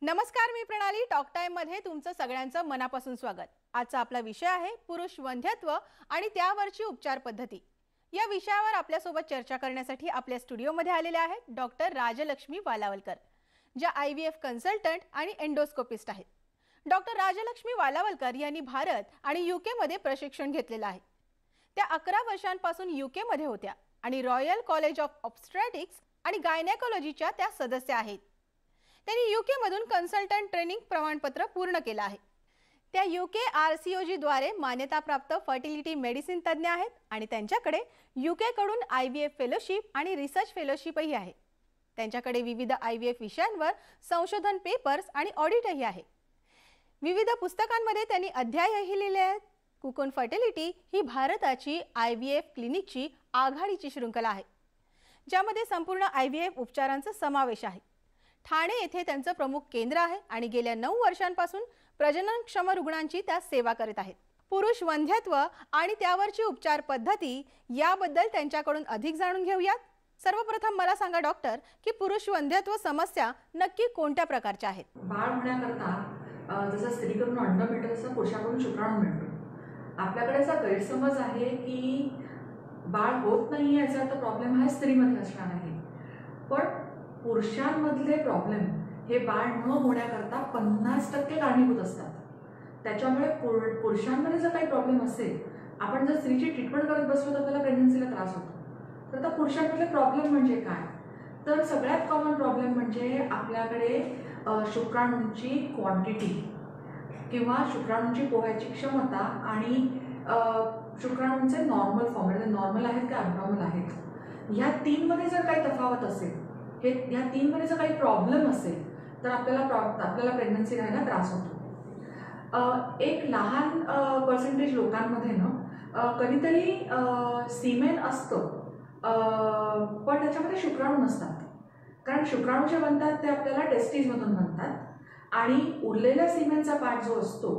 नमस्कार, मी प्रणाली talk time मध्ये तुमचं सगळ्यांचं मनापासून स्वागत। आजचा आपला विषय आहे पुरुष वंध्यत्व आणि त्यावरची उपचार पद्धती। या विषयावर आपल्या सोबत चर्चा करण्यासाठी आपल्या स्टुडिओ मध्ये आलेले आहेत डॉक्टर राजलक्ष्मी वालावलकर, ज्या IVF कन्सल्टंट आणि एंडोस्कोपिस्ट आहेत। डॉक्टर राजलक्ष्मी वालावलकर यांनी भारत आणि UK मध्ये प्रशिक्षण घेतलेलं आहे। त्या 11 वर्षांपासून UK मध्ये होत्या आणि रॉयल कॉलेज ऑफ ऑब्स्टेट्रिक्स आणि गायनेकोलॉजीच्या त्या सदस्य आहेत। त्यांनी UK मधून कन्सल्टंट ट्रेनिंग प्रमाणपत्र पूर्ण केलं आहे। त्या UK RCOG द्वारे मान्यताप्राप्त फर्टिलिटी मेडिसिन तज्ञ आहेत आणि त्यांच्याकडे UK कडून IVF फेलोशिप आणि रिसर्च फेलोशिपही आहे। त्यांच्याकडे विविध IVF विषयांवर संशोधन पेपर्स आणि ऑडिटही आहे। विविध पुस्तकांमध्ये त्यांनी अध्यायही लिहिले आहेत। कुकोन फर्टिलिटी ही भारताची IVF क्लिनिकची आघाडीची शृंखला आहे, ज्यामध्ये संपूर्ण IVF उपचारांचा समावेश आहे। ठाणे येथे त्यांचं प्रमुख केंद्र आहे आणि गेल्या 9 वर्षांपासून प्रजननक्षम रुग्णांची त्या सेवा करत आहेत। पुरुष वंध्यत्व आणि त्यावरची उपचार पद्धती याबद्दल त्यांच्याकडून अधिक जाणून घेऊयात। सर्वप्रथम मला सांगा डॉक्टर, की पुरुष वंध्यत्व समस्या नक्की कोणत्या प्रकारच्या आहेत? बाळ होण्याकरता जसं स्त्रीकडून अंड मिळतं तसं पुरुषाकडून शुक्राणू मिळतो। आपल्याकडे असा गैरसमज आहे की बाळ होत नाही याचा अर्थ प्रॉब्लेम हा स्त्रीमध्ये असणार आहे, पण पुरुषांमधले प्रॉब्लेम हे बाळ न होण्याकरता 50% कारणीभूत असतात। त्याच्यामुळे पुरुषांमध्ये जर काही प्रॉब्लेम असेल, आपण जर स्त्रीची ट्रीटमेंट करत बसलो तर आपल्याला प्रेग्नन्सीला त्रास होतो। तर आता पुरुषांमधले प्रॉब्लेम म्हणजे काय, तर सगळ्यात कॉमन प्रॉब्लेम म्हणजे आपल्याकडे शुक्राणूंची क्वांटिटी किंवा शुक्राणूंची पोहायची क्षमता आणि शुक्राणूंचे नॉर्मल फॉर्म म्हणजे नॉर्मल आहेत का ॲबनॉर्मल आहेत, ह्या तीनमध्ये जर काही तफावत असेल, ह्या तीनमध्ये जर काही प्रॉब्लेम असेल तर आपल्याला प्रेग्नन्सी राहायला त्रास होतो। एक लहान पर्सेंटेज लोकांमध्ये ना कधीतरी सीमेन असतं, पण त्याच्यामध्ये शुक्राणू नसतात। कारण शुक्राणू जे बनतात ते आपल्याला टेस्टिसमधून बनतात आणि उरलेल्या सीमेनचा पार्ट जो असतो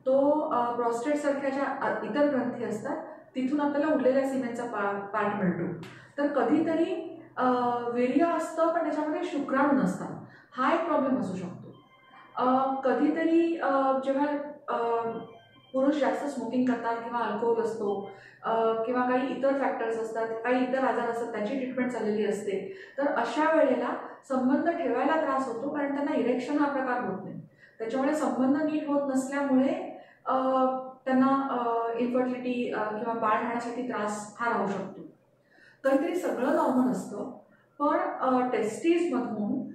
तो प्रॉस्टेटसारख्या ज्या इतर ग्रंथी असतात तिथून आपल्याला उरलेल्या सीमेनचा पार्ट मिळतो। तर कधीतरी वीर्य असतं पण त्याच्यामध्ये शुक्राणू नसतात, हा एक प्रॉब्लेम असू शकतो। कधीतरी जेव्हा पुरुष जास्त स्मोकिंग करतात किंवा अल्कोहोल असतो किंवा काही इतर फॅक्टर्स असतात, काही इतर आजार असतात, त्याची ट्रीटमेंट चाललेली असते, तर अशा वेळेला संबंध ठेवायला त्रास होतो कारण त्यांना इरेक्शन हा प्रकार होत नाही। त्याच्यामुळे संबंध नीट होत नसल्यामुळे त्यांना इन्फर्टिलिटी किंवा बाळ राहण्यासाठी त्रास हा राहू शकतो। कधीतरी सगळं नॉर्मल असतं, पण टेस्टिसमधून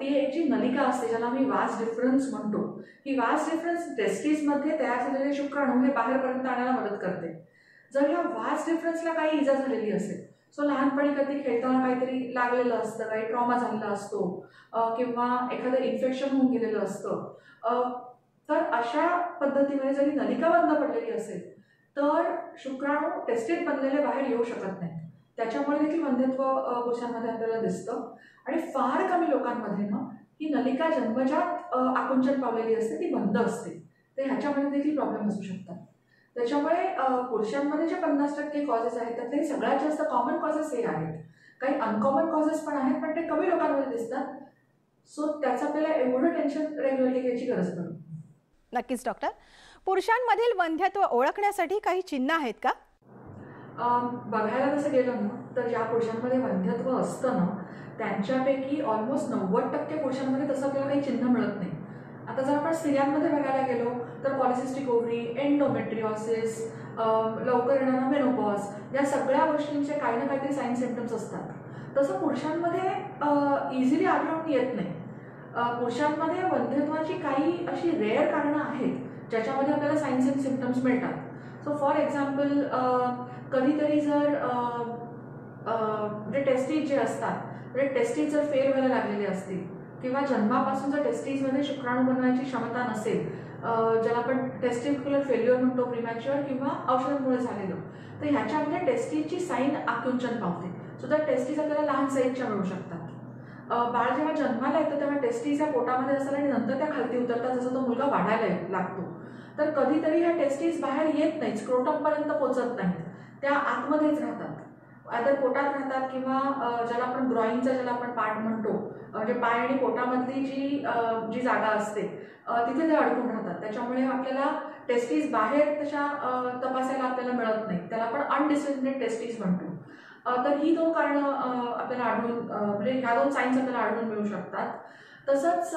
ती एक जी नलिका असते ज्याला आम्ही वास डिफरन्स म्हणतो, ही वास डिफरन्स टेस्टिसमध्ये तयार झालेले शुक्राणू हे बाहेरपर्यंत आणायला मदत करते। जर ह्या वास डिफरन्सला काही इजा झालेली असेल, सो लहानपणी कधी खेळताना काहीतरी लागलेलं असतं, काही ट्रॉमा झालेला असतो किंवा एखादं इन्फेक्शन होऊन गेलेलं असतं, तर अशा पद्धतीमध्ये जरी नलिका बंद पडलेली असेल तर शुक्राणू टेस्टिस बनलेले बाहेर येऊ शकत नाही। त्याच्यामुळे देखील वंध्यत्व पुरुषांमध्ये आपल्याला दिसतं आणि फार कमी लोकांमध्ये ना ही नलिका जन्मजात आकुंचन पावलेली असते, ती बंद असते, तर ह्याच्यामध्ये देखील प्रॉब्लेम असू शकतात। त्याच्यामुळे पुरुषांमध्ये जे 50% कॉजेस आहेत त्यातले सगळ्यात जास्त कॉमन कॉजेस हे आहेत। काही अनकॉमन कॉजेस पण आहेत पण ते कमी लोकांमध्ये दिसतात, सो त्याचं आपल्याला एवढं टेन्शन रेग्युलरली घ्यायची गरज पडत नाही। नक्कीच डॉक्टर, पुरुषांमधील वंध्यत्व ओळखण्यासाठी काही चिन्ह आहेत का? बघायला जसं गेलं ना तर ज्या पुरुषांमध्ये वंध्यत्व असतं ना त्यांच्यापैकी ऑलमोस्ट 90% पुरुषांमध्ये तसं आपल्याला काही चिन्ह मिळत नाही। आता जर आपण स्त्रियांमध्ये बघायला गेलो तर पॉलिसिस्टिक ओव्हरी, एंडोमेट्रिओसिस, लवकर येणारा मेनोपॉज, या सगळ्या गोष्टींचे काही ना काहीतरी साईन सिम्पटम्स असतात। तसं पुरुषांमध्ये इझिली आढळून येत नाही। पुरुषांमध्ये वंध्यत्वाची काही अशी रेअर कारणं आहेत ज्याच्यामध्ये आपल्याला साईन्स अँड सिम्पटम्स मिळतात। सो फॉर एक्झाम्पल, कधीतरी जर म्हणजे टेस्टिस जे असतात, म्हणजे टेस्टिस जर फेल व्हायला लागलेले असतील किंवा जन्मापासून जर टेस्टिसमध्ये शुक्राणू बनवायची क्षमता नसेल, ज्याला आपण टेस्टिक्युलर फेल्युअर म्हणतो प्रीमॅच्युअर किंवा औषधांमुळे झालेलं, तर ह्याच्यामध्ये टेस्टिसची साईन आकुंचन पावते। सो तर टेस्टिस आपल्याला लहान साईजच्या मिळू शकतात। बाळ जेव्हा जन्माला येतं तेव्हा टेस्टिस या पोटामध्ये असतात आणि नंतर त्या खालती उतरतात जसं तो मुलगा वाढायला लागतो। तर कधीतरी ह्या टेस्टिस बाहेर येत नाहीत, स्क्रोटमपर्यंत पोहोचत नाहीत, त्या आतमध्येच राहतात। आदर पोटात राहतात किंवा ज्याला आपण ग्रॉईनचा ज्याला आपण पार्ट म्हणतो, म्हणजे पाय आणि पोटामधली जी जागा असते तिथे ते अडकून राहतात. त्याच्यामुळे आपल्याला टेस्टीज बाहेर तशा तपासायला आपल्याला मिळत नाही. त्याला आपण अनडिसेंडेड टेस्टीज म्हणतो. तर ही 2 कारणं आपल्याला म्हणजे ह्या 2 साईन्स आपल्याला आढळून मिळू शकतात. तसंच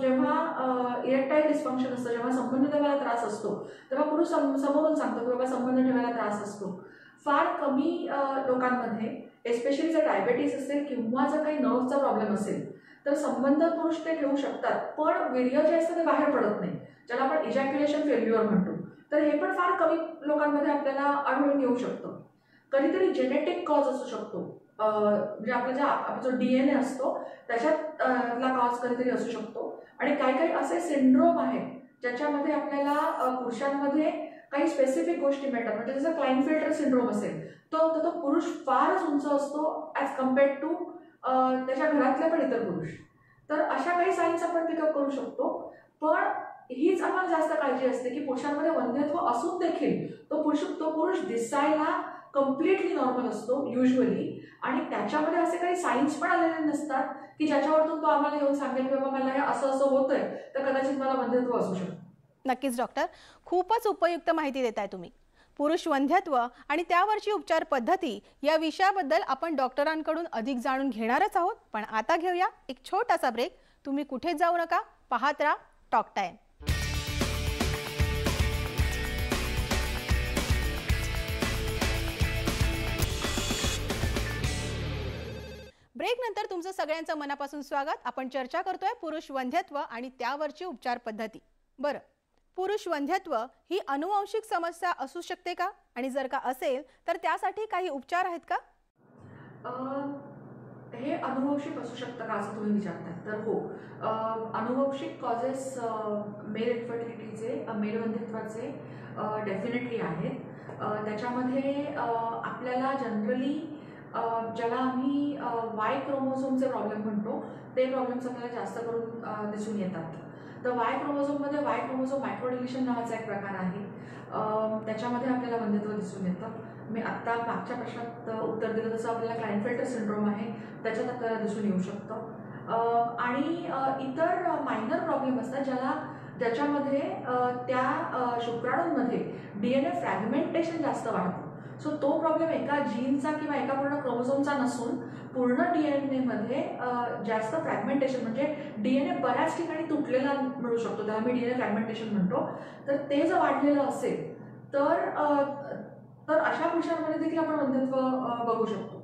जेव्हा इरेक्टाईल डिस्फंक्शन असतं, जेव्हा संबंध ठेवायला त्रास असतो, तेव्हा पुरुष समोरून सांगतो की बाबा संबंध ठेवायला त्रास असतो. फार कमी लोकांमध्ये, एस्पेशली जर डायबेटीस असेल किंवा जर काही नर्व्हचा प्रॉब्लेम असेल, तर संबंध पुरुष ते ठेवू शकतात, पण वीर्य जे असतं ते बाहेर पडत नाही, ज्याला आपण इजॅक्युलेशन फेल्युअर म्हणतो. तर हे पण फार कमी लोकांमध्ये आपल्याला आढळून येऊ शकतं. कधीतरी जेनेटिक कॉज असू शकतो, म्हणजे आपला जो DNA असतो त्याच्यात ला कॉज कधीतरी असू शकतो. आणि काही काही असे सिंड्रोम आहेत ज्याच्यामध्ये आपल्याला पुरुषांमध्ये काही स्पेसिफिक गोष्टी मिळतात. म्हणजे जसं क्लाइनफिल्टर सिंड्रोम असेल, तो पुरुष फारच उंच असतो ॲज कम्पेअर्ड टू त्याच्या घरातले पण इतर पुरुष. तर अशा काही साईन्स आपण पिकअप करू शकतो. पण हीच आम्हाला जास्त काळजी असते की पुरुषांमध्ये वंध्यत्व असून देखील तो पुरुष दिसायला कम्प्लिटली नॉर्मल असतो युजली, आणि त्याच्यामध्ये असे काही साईन्स पण आलेले नसतात की ज्याच्यावरतून तो आम्हाला येऊन सांगेल की बाबा मला हे असं असं होतंय, तर कदाचित मला वंध्यत्व असू शकतं. नक्कीच डॉक्टर, खूपच उपयुक्त माहिती देताय तुम्ही. पुरुष वंध्यत्व आणि त्यावरची उपचार पद्धती या विषयाबद्दल आपण डॉक्टरांकडून अधिक जाणून घेणारच आहोत. पण आता घेऊया एक छोटासा ब्रेक. तुम्ही कुठेच जाऊ नका, पाहत राहा टॉक टाइम. ब्रेक नंतर तुमचं सगळ्यांचं मनापासून स्वागत. आपण चर्चा करतोय पुरुष वंध्यत्व आणि त्यावरची उपचार पद्धती. बरं, पुरुष वंध्यत्व ही अनुवांशिक समस्या असू शकते का? आणि जर का असेल तर त्यासाठी काही उपचार आहेत का? हे अनुवंशिक असू शकतं का असं तुम्ही विचारताय, तर हो. अनुवंशिक कॉजेस मेल इन्फर्टिलिटीचे, मेल वंध्यत्वाचे डेफिनेटली आहेत. त्याच्यामध्ये आपल्याला जनरली ज्याला आम्ही वाय क्रोमोझोमचे प्रॉब्लेम म्हणतो, ते प्रॉब्लेम्स आपल्याला जास्त करून दिसून येतात. तर वाय क्रोमोझोममध्ये वाय क्रोमोझोम मायक्रोडिलिशन नावाचा एक प्रकार आहे. त्याच्यामध्ये आपल्याला वंध्यत्व दिसून येतं. मी आत्ता मागच्या प्रश्नात उत्तर दिलं तसं आपल्याला क्लाइनफिल्टर सिंड्रोम आहे, त्याच्यात आपल्याला दिसून येऊ शकतं. आणि इतर मायनर प्रॉब्लेम असतात ज्याच्यामध्ये त्या शुक्राणूंमध्ये DNA फ्रॅगमेंटेशन जास्त वाढतं. सो तो प्रॉब्लेम एका जीनचा किंवा एका पूर्ण क्रोमोझोमचा नसून पूर्ण DNA मध्ये जास्त फ्रॅगमेंटेशन, म्हणजे DNA बऱ्याच ठिकाणी तुटलेला मिळू शकतो, त्याला मी DNA फ्रॅगमेंटेशन म्हणतो. तर ते जर वाढलेलं असेल तर अशा पुरुषांमध्ये देखील आपण वंध्यत्व बघू शकतो.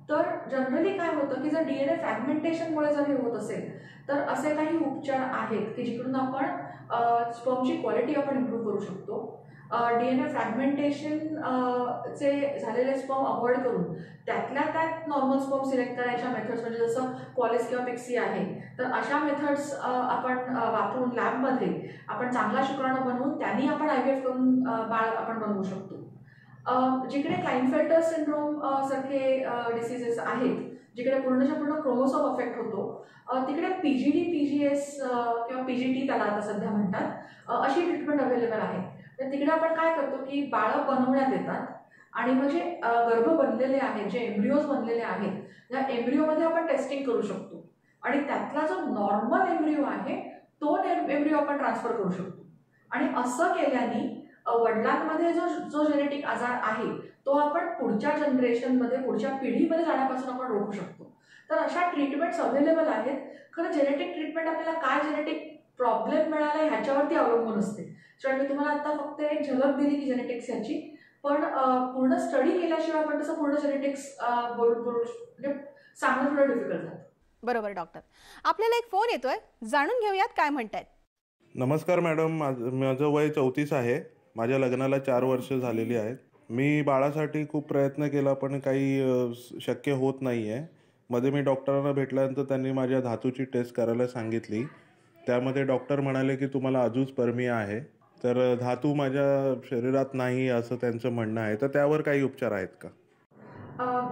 तर जनरली काय होतं की जर DNA फ्रॅगमेंटेशनमुळे जर हे होत असेल, तर असे काही उपचार आहेत की जिकडून आपण स्पर्मची क्वालिटी आपण इम्प्रूव्ह करू शकतो. DNA फ्रॅगमेंटेशन चे झालेले स्पर्म अवॉइड करून त्यातल्या त्यात नॉर्मल स्पर्म सिलेक्ट करायच्या मेथड्स, म्हणजे जसं क्वालिस किंवा पिक्सी आहे, तर अशा मेथड्स आपण वापरून लॅबमध्ये आपण चांगला शुक्राणू बनवून त्यांनी आपण IVF करून बाळ आपण बनवू शकतो. जिकडे क्लाइनफेल्टर सिंड्रोम सारखे डिसीजेस आहेत, जिकडे पूर्णच्या पूर्ण क्रोमोसोम अफेक्ट होतो, तिकडे PGD, PGS किंवा PGT त्याला आता सध्या म्हणतात, अशी ट्रीटमेंट अवेलेबल आहे. तर तिकडे आपण काय करतो की बाळं बनवण्यात येतात आणि म्हणजे गर्भ बनलेले आहेत, जे एम्ब्रिओज बनलेले आहेत, त्या एम्ब्रिओमध्ये आपण टेस्टिंग करू शकतो आणि त्यातला जो नॉर्मल एम्ब्रिओ आहे तो एम्ब्रिओ आपण ट्रान्सफर करू शकतो. आणि असं केल्याने वडिलांमध्ये जो जेनेटिक आजार आहे तो आपण पुढच्या जनरेशनमध्ये, पुढच्या पिढीमध्ये जाण्यापासून आपण रोखू शकतो. तर अशा ट्रीटमेंट्स अवेलेबल आहेत. खरं जेनेटिक ट्रीटमेंट आपल्याला काय जेनेटिक प्रॉब्लेम मिळाला ह्याच्यावरती अवलंबून असते. सो मी तुम्हाला आता फक्त एक झलक दिली की जेनेटिक्स ह्याची, पण पूर्ण स्टडी केल्याशिवाय आपण तसं पूर्ण जेनेटिक्स म्हणजे सांगणं थोडं डिफिकल्ट जातं. बरोबर डॉक्टर, आपल्याला एक फोन येतोय, जाणून घेऊयात काय म्हणतायत. नमस्कार मॅडम, माझं वय 34 आहे. माझ्या लग्नाला 4 वर्ष झालेली आहेत. मी बाळासाठी खूप प्रयत्न केला पण काही शक्य होत नाही आहे. मध्ये मी डॉक्टरांना भेटल्यानंतर त्यांनी माझ्या धातूची टेस्ट करायला सांगितली. त्यामध्ये डॉक्टर म्हणाले की तुम्हाला अजूस्पर्मिया आहे, तर धातू माझ्या शरीरात नाही असं त्यांचं म्हणणं आहे. तर त्यावर काही उपचार आहेत का?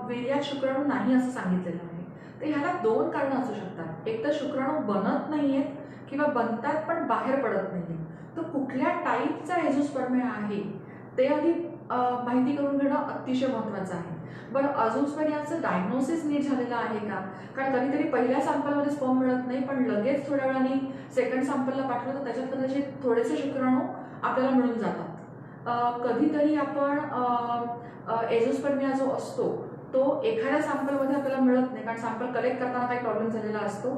वीर्यात शुक्राणू नाही असं सांगितलेलं आहे. तर ह्याला 2 कारणं असू शकतात. एक तर शुक्राणू बनत नाही आहेत किंवा बनतात पण बाहेर पडत नाही. तर कुठल्या टाईपचा एझोस्पर्मिया आहे ते आधी माहिती करून घेणं अतिशय महत्त्वाचं आहे. बरं, अझोस्पर्मियाचं डायग्नोसिस नीट झालेलं आहे का? कारण कधीतरी पहिल्या सॅम्पलमध्ये स्पर्म मिळत नाही, पण लगेच थोड्या वेळाने सेकंड सॅम्पलला पाठवलं तर त्याच्यात कदाचित थोडेसे शुक्राणू आपल्याला मिळून जातात. कधीतरी आपण एझोस्पर्मिया जो असतो तो एखाद्या सॅम्पलमध्ये आपल्याला मिळत नाही, कारण सॅम्पल कलेक्ट करताना काही प्रॉब्लेम झालेला असतो.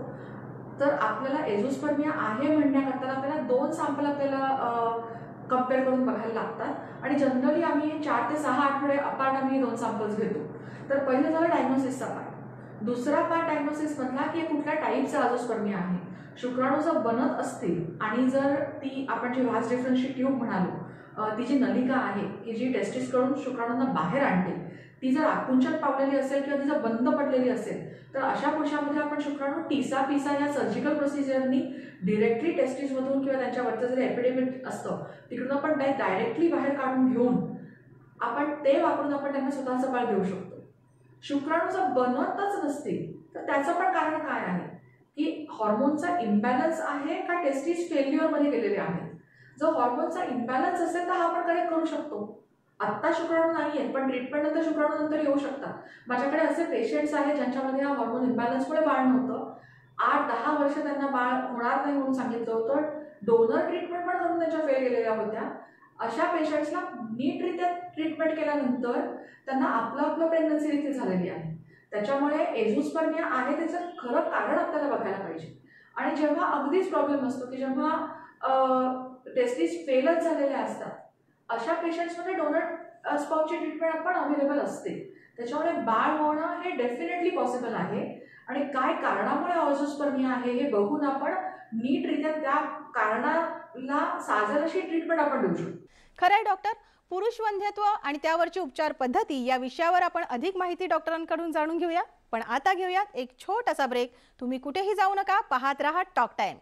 तर आपल्याला एझोस्पर्मिया आहे म्हणण्याकरता आपल्याला 2 सॅम्पल आपल्याला कम्पेअर करून बघायला लागतात आणि जनरली आम्ही 4 ते 6 आठवडे अपार्ट आम्ही 2 सॅम्पल्स घेतो. तर पहिलं झालं डायग्नोसिसचा पार्ट. दुसरा पार्ट डायग्नोसिसमधला की कुठल्या टाईपचा अझोस्पर्मिया आहे. शुक्राणू जर बनत असतील आणि जर ती आपण जी व्हास डिफरन्सची ट्यूब म्हणालो, ती जी नलिका आहे की जी टेस्टिसकडून शुक्राणूंना बाहेर आणते, ती जर आकुंचन पावलेली असेल किंवा ती जर बंद पडलेली असेल तर अशा पुरुषांमध्ये आपण शुक्राणू टीसा या सर्जिकल प्रोसिजरनी डिरेक्टली टेस्टिसमधून किंवा त्यांच्यावरचं जे एपिडेमिक असतं तिकडून आपण डायरेक्टली बाहेर काढून घेऊन आपण ते वापरून आपण त्यांना स्वतःचं बाळ देऊ शकतो. शुक्राणू जर बनतच नसतील तर त्याचं पण कारण काय आहे की हॉर्मोनचा इम्बॅलन्स आहे का टेस्टिस फेल्युअरमध्ये गेलेले आहेत. जर हॉर्मोनचा इम्बॅलन्स असेल तर हा आपण करेक्ट करू शकतो. आत्ता शुक्राणू नाही आहेत पण ट्रीटमेंट नंतर शुक्राणू नंतर येऊ शकतात. माझ्याकडे असे पेशंट्स आहेत ज्यांच्यामध्ये हा हॉर्मोन इम्बॅलन्समुळे बाळ नव्हतं, 8-10 वर्ष त्यांना बाळ होणार नाही म्हणून सांगितलं होतं, डोनर ट्रीटमेंट पण करून त्यांच्या फेल गेलेल्या होत्या. अशा पेशंट्सला नीटरित्या ट्रीटमेंट केल्यानंतर त्यांना आपलं प्रेग्नन्सी देखील झालेली आहे. त्याच्यामुळे एझोस्पर्मिया आहे त्याचं खरं कारण आपल्याला बघायला पाहिजे. आणि जेव्हा अगदीच प्रॉब्लेम असतो की जेव्हा टेस्टिस फेलच झालेले असतात अशा पेशंट्समध्ये डोनर स्पर्मची ट्रीटमेंट आपण अवेलेबल असते. त्याच्यामुळे बाळ होणं हे डेफिनेटली पॉसिबल आहे आणि काय कारणामुळे अझोस्पर्मिया आहे हे बघून आपण नीटरित्या त्या कारणाला साजेल अशी ट्रीटमेंट आपण देऊ शकतो. खरंय डॉक्टर, पुरुष वंध्यत्व आणि त्यावरची उपचार पद्धती या विषयावर आपण अधिक माहिती डॉक्टरांकडून जाणून घेऊया. पण आता घेऊयात एक छोटासा ब्रेक. तुम्ही कुठेही जाऊ नका, पाहत रहा टॉक टाइम.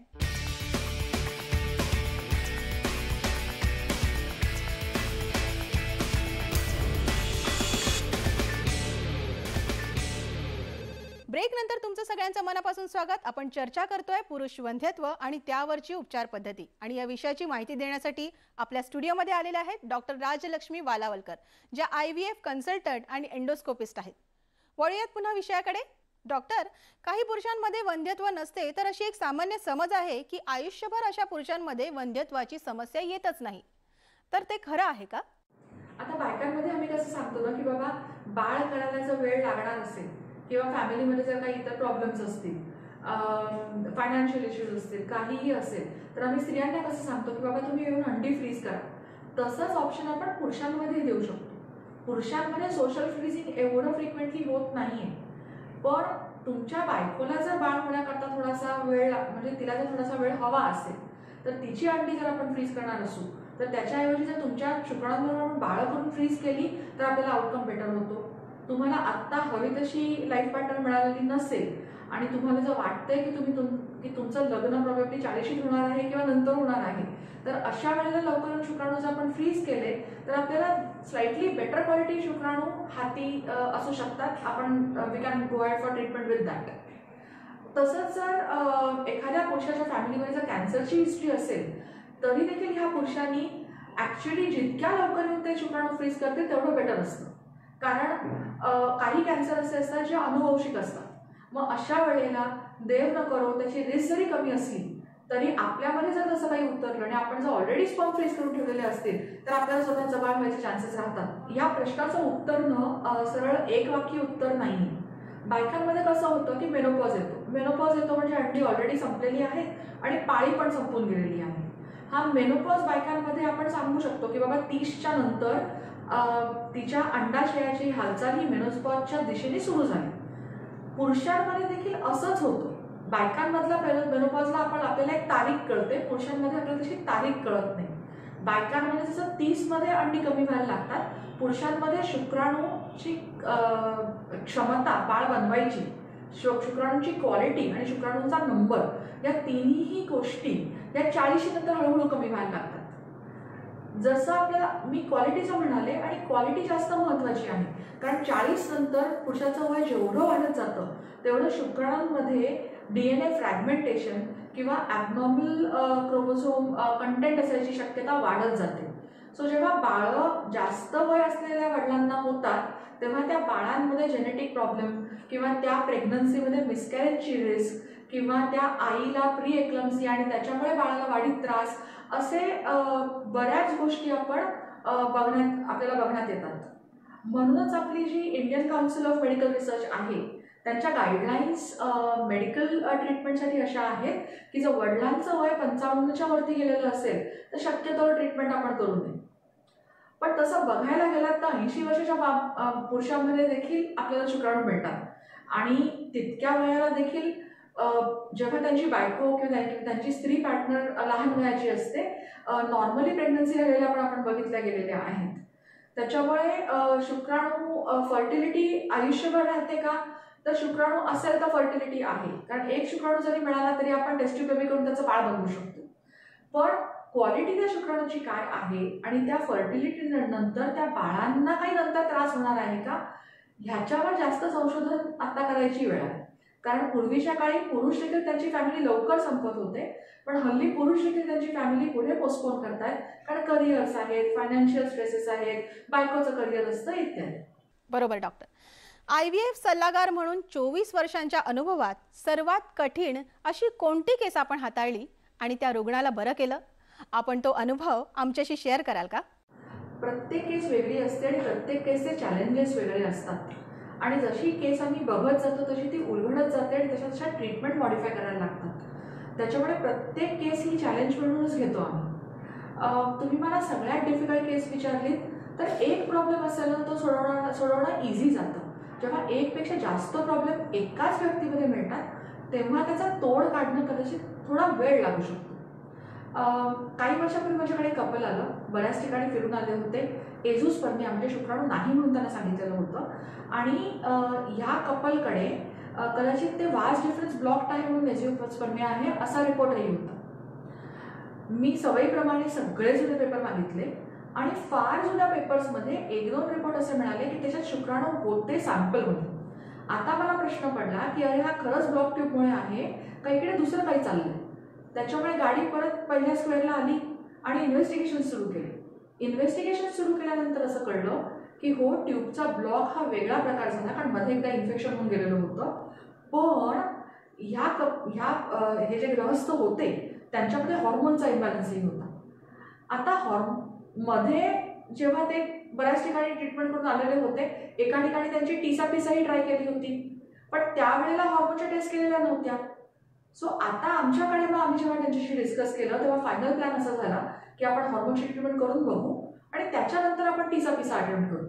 ब्रेक नंतर तुमचं सगळ्यांचं मनापासून स्वागत. आपण चर्चा करतोय पुरुष वंध्यत्व आणि त्यावरची उपचार पद्धती आणि या विषयाची माहिती देण्यासाठी आपल्या स्टुडिओमध्ये आलेले आहेत डॉक्टर राजलक्ष्मी वालावलकर, ज्या IVF कन्सल्टंट आणि एंडोस्कोपिस्ट आहेत. वळूयात पुन्हा विषयाकडे. डॉक्टर, काही पुरुषांमध्ये वंध्यत्व नसते तर अशी एक सामान्य समज आहे की आयुष्यभर अशा पुरुषांमध्ये वंध्यत्वाची समस्या येतच नाही, तर ते खरं आहे का? आता बायकांमध्ये आम्ही कसं सांगतो ना की बाबा बाळ करायला जर वेळ लागणार असेल किंवा फॅमिलीमध्ये जर काही इतर प्रॉब्लेम्स असतील, फायनान्शियल इश्यूज असतील, काहीही असेल तर आम्ही स्त्रियांना कसं सांगतो की बाबा तुम्ही येऊन अंडी फ्रीज करा. तसंच ऑप्शन आपण पुरुषांमध्ये देऊ शकतो. पुरुषांमध्ये सोशल फ्रीजिंग एवढं फ्रिक्वेंटली होत नाहीये, पण तुमच्या बायकोला जर बाळ होण्याकरता थोडासा वेळ म्हणजे तिला जर थोडासा वेळ हवा असेल तर तिची अंडी जर आपण फ्रीज करणार असू तर त्याच्याऐवजी जर तुमच्या शुक्राणूंवर आपण बाळं करून फ्रीज केली तर आपल्याला आउटकम बेटर होतो. तुम्हाला आत्ता हवी तशी लाईफ पार्टनर मिळालेली नसेल आणि तुम्हाला जर वाटतंय की तुमचं लग्न प्रॉब्लेमली 40शीत होणार आहे किंवा नंतर होणार आहे तर अशा वेळेला लवकर शुक्राणू जर आपण फ्रीज केले तर आपल्याला स्लाइटली बेटर क्वालिटी शुक्राणू हाती असू शकतात. आपण we can provide for treatment with that. तसंच जर एखाद्या पुरुषाच्या फॅमिलीमध्ये जर कॅन्सरची हिस्ट्री असेल तरी देखील ह्या पुरुषांनी ॲक्च्युली जितक्या लवकर येऊन ते शुक्राणू फ्रीज करतील तेवढं बेटर असतं. कारण काही कॅन्सर असे असतात जे अनुवंशिक असतात. मग अशा वेळेला देव न करो त्याची रिस्क जरी कमी असली तरी आपल्यामध्ये जर तसं काही उतरलं आणि आपण जर ऑलरेडी स्पर्म फ्रीज करून ठेवलेले असतील तर आपल्याला स्वतःचं बाळ व्हायचे चान्सेस राहतात. या प्रश्नाचं उत्तर न सरळ एक वाक्य उत्तर नाही. बायकांमध्ये कसं होतं की मेनोपॉज येतो म्हणजे अंडी ऑलरेडी संपलेली आहेत आणि पाळी पण संपून गेलेली आहे. हा मेनोपॉज बायकांमध्ये आपण सांगू शकतो की बाबा 30च्या नंतर तिच्या अंडाशयाची हालचाल ही मेनोपॉजच्या दिशेने सुरू झाली. पुरुषांमध्ये देखील असंच होतं. बायकांमधला मेनोपॉजला आपल्याला एक तारीख कळते, पुरुषांमध्ये आपल्याला तशी तारीख कळत नाही. बायकांमध्ये जसं 30मध्ये अंडी कमी व्हायला लागतात, पुरुषांमध्ये शुक्राणूची क्षमता बाळ बनवायची, शुक्राणूंची क्वालिटी आणि शुक्राणूंचा नंबर या तिन्ही गोष्टी या 40 नंतर हळूहळू कमी व्हायला लागतात. जसं आपल्याला मी क्वालिटीचं म्हणाले आणि क्वालिटी जास्त महत्त्वाची आहे कारण 40 नंतर पुरुषाचं वय जेवढं वाढत जातं तेवढं शुक्राणूंमध्ये DNA फ्रॅगमेंटेशन किंवा ॲबनॉर्मल क्रोमोझोम कंटेंट असायची शक्यता वाढत जाते. सो जेव्हा बाळं जास्त वय असलेल्या वडिलांना होतात तेव्हा त्या बाळांमध्ये जेनेटिक प्रॉब्लेम किंवा त्या प्रेग्नन्सीमध्ये मिसकॅरेजची रिस्क किंवा त्या आईला प्री एक्लम्सी आणि त्याच्यामुळे बाळाला वाढीत त्रास असे बऱ्याच गोष्टी आपल्याला बघण्यात येतात. म्हणूनच आपली जी Indian Council of Medical Research आहे त्यांच्या गाईडलाईन्स मेडिकल ट्रीटमेंटसाठी अशा आहेत की जर वडिलांचं वय 55च्या वरती गेलेलं असेल तर शक्यतो ट्रीटमेंट आपण करू नये. पण तसं बघायला गेलं तर 80 वर्षाच्या पुरुषांमध्ये देखील आपल्याला शुक्राणू मिळतात आणि तितक्या वयाला देखील जेव्हा त्यांची बायको किंवा त्यांची स्त्री पार्टनर लहान वयाची असते नॉर्मली प्रेग्नन्सी राहिलेल्या पण आपण बघितल्या गेलेल्या आहेत. त्याच्यामुळे शुक्राणू फर्टिलिटी आयुष्यभर राहते का तर शुक्राणू असेल तर फर्टिलिटी आहे. कारण एक शुक्राणू जरी मिळाला तरी आपण टेस्ट ट्यूब बेबी करून त्याचं बाळ बनवू शकतो. पण क्वालिटी त्या शुक्राणूची काय आहे आणि त्या फर्टिलिटी नंतर त्या बाळांना काही नंतर त्रास होणार आहे का ह्याच्यावर जास्त संशोधन आता करायची वेळ आहे. कारण पूर्वीच्या काळी पुरुष देखील त्यांची फॅमिली लवकर संपत होते पण हल्ली पुरुष देखील त्यांची फॅमिली पुढे पोस्टपोन करतायत कारण करिअर्स आहेत, फायनान्शियल स्ट्रेसेस आहेत, बायकोचं करिअर असतं इत्यादी. बरोबर डॉक्टर. IVF सल्लागार म्हणून 24 वर्षांच्या अनुभवात सर्वात कठीण अशी कोणती केस आपण हाताळली आणि त्या रुग्णाला बरं केलं? आपण तो अनुभव आमच्याशी शेअर कराल का? प्रत्येक केस वेगळी असते आणि प्रत्येक केसचे चॅलेंजेस वेगळे असतात आणि जशी केस आम्ही बघत जातो तशी ती उलगडत जाते आणि तशा ट्रीटमेंट मॉडिफाय करायला लागतात. त्याच्यामुळे प्रत्येक केस ही चॅलेंज म्हणूनच घेतो आम्ही. तुम्ही मला सगळ्यात डिफिकल्ट केस विचारलीत तर एक प्रॉब्लेम असेल ना तो सोडवणं इझी जातं. जेव्हा एकपेक्षा जास्त प्रॉब्लेम एकाच व्यक्तीमध्ये मिळतात तेव्हा त्याचा तोड काढणं कदाचित थोडा वेळ लागू शकतो. काही वर्षापूर्वी माझ्याकडे कपल आलं, बऱ्याच ठिकाणी फिरून आले होते, एझोस्पर्मिया म्हणजे शुक्राणू नाही म्हणून त्यांना सांगितलेलं होतं आणि ह्या कपलकडे कदाचित ते वास डिफरन्स ब्लॉक्ड आहे म्हणून एझोस्पर्मिया आहे असा रिपोर्टही होता. मी सवयीप्रमाणे सगळे जुने पेपर मागितले आणि फार जुन्या पेपर्समध्ये 1-2 रिपोर्ट असे मिळाले की त्याच्यात शुक्राणू होते सॅम्पलमध्ये. आता मला प्रश्न पडला की अरे हा खरंच ब्लॉक ट्यूबमुळे आहे का इकडे दुसरं काही चाललंय. त्याच्यामुळे गाडी परत पहिल्या स्क्वेअरला आली आणि इन्व्हेस्टिगेशन सुरू केले. इन्व्हेस्टिगेशन सुरू केल्यानंतर असं कळलं की हो ट्यूबचा ब्लॉक हा वेगळा प्रकार झाला कारण मध्ये एकदा इन्फेक्शन होऊन गेलेलं होतं. पण हे जे ग्रहस्थ होते त्यांच्यामध्ये हॉर्मोनचा इम्बॅलन्सही होता. आता मध्ये जेव्हा ते बऱ्याच ठिकाणी ट्रीटमेंट करून आलेले होते एका ठिकाणी त्यांची टीसापीसाही ट्राय केली होती पण त्यावेळेला हॉर्मोनच्या टेस्ट केलेल्या नव्हत्या. सो आता आमच्याकडे मग आम्ही जेव्हा त्यांच्याशी डिस्कस केलं तेव्हा फायनल प्लॅन असा झाला की आपण हॉर्मोनची ट्रीटमेंट करून बघू आणि त्याच्यानंतर आपण टीसापीसा अटेम्प्ट करू.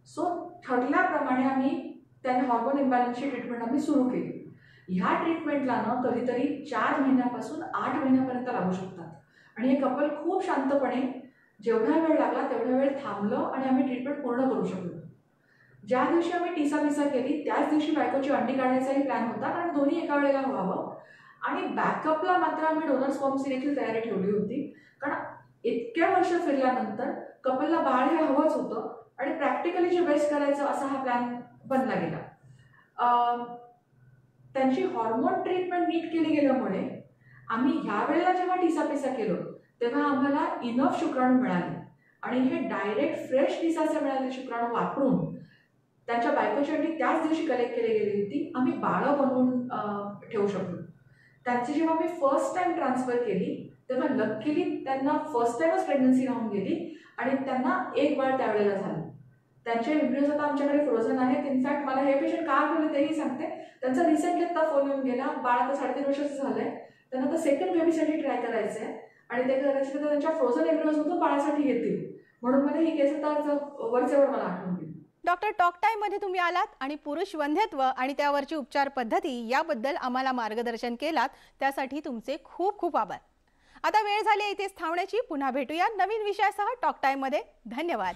सो ठरल्याप्रमाणे आम्ही त्यांना हॉर्मोन इम्बॅलन्सची ट्रीटमेंट आम्ही सुरू केली. ह्या ट्रीटमेंटला ना कधीतरी 4 महिन्यापासून 8 महिन्यापर्यंत लागू शकतात आणि हे कपल खूप शांतपणे जेवढा वेळ लागला तेवढा वेळ थांबलं आणि आम्ही ट्रीटमेंट पूर्ण करू शकलो. ज्या दिवशी आम्ही टीसापीसा केली त्याच दिवशी बायकोची अंडी काढायचाही प्लॅन होता कारण दोन्ही एका वेळेला व्हावं आणि बॅकअपला मात्र आम्ही डोनर स्पर्मची देखील तयारी ठेवली होती कारण इतक्या वर्ष फिरल्यानंतर कपलला बाळ हे हवंच होतं आणि प्रॅक्टिकली जे बेस्ट करायचं असा हा प्लॅन बनला गेला. त्यांची हॉर्मोन ट्रीटमेंट नीट केली गेल्यामुळे आम्ही ह्या वेळेला जेव्हा टीसापीसा केलो तेव्हा आम्हाला इनफ शुक्राणू मिळाले आणि हे डायरेक्ट फ्रेश टीसाचे मिळालेले शुक्राणू वापरून त्यांच्या बायकोची अंडी त्याच दिवशी कलेक्ट केली गेली होती. आम्ही बाळं बनवून ठेवू शकलो. त्यांची जेव्हा मी फर्स्ट टाइम ट्रान्सफर केली तेव्हा लकीली त्यांना फर्स्ट टाइमच प्रेग्नन्सी राहून गेली आणि त्यांना एक बाळ त्यावेळेला झालं. त्यांचे एम्ब्रियोज आता आमच्याकडे फ्रोझन आहेत. इनफॅक्ट मला हे पेशंट का आठवले तेही सांगते. त्यांचा रिसेंटली आता फोन येऊन गेला, बाळ आता 3.5 वर्षाचं झालंय, त्यांना आता सेकंड बेबीसाठी ट्राय करायचं आहे आणि ते करायचं त्यांच्या फ्रोझन एम्ब्रियोजमधून बाळासाठी येतील म्हणून मला ही केस आता वरचेवर मला आठवून गेली. डॉक्टर टॉक टाइम मध्ये तुम्ही आलात आणि पुरुष वंध्यत्व आणि त्यावरची उपचार पद्धती याबद्दल आम्हाला मार्गदर्शन केलात त्यासाठी तुमचे खूप खूप आभार. आता वेळ झाली इथेच थांबण्याची. पुन्हा भेटूया नवीन विषयासह टॉक टाइम मध्ये. धन्यवाद.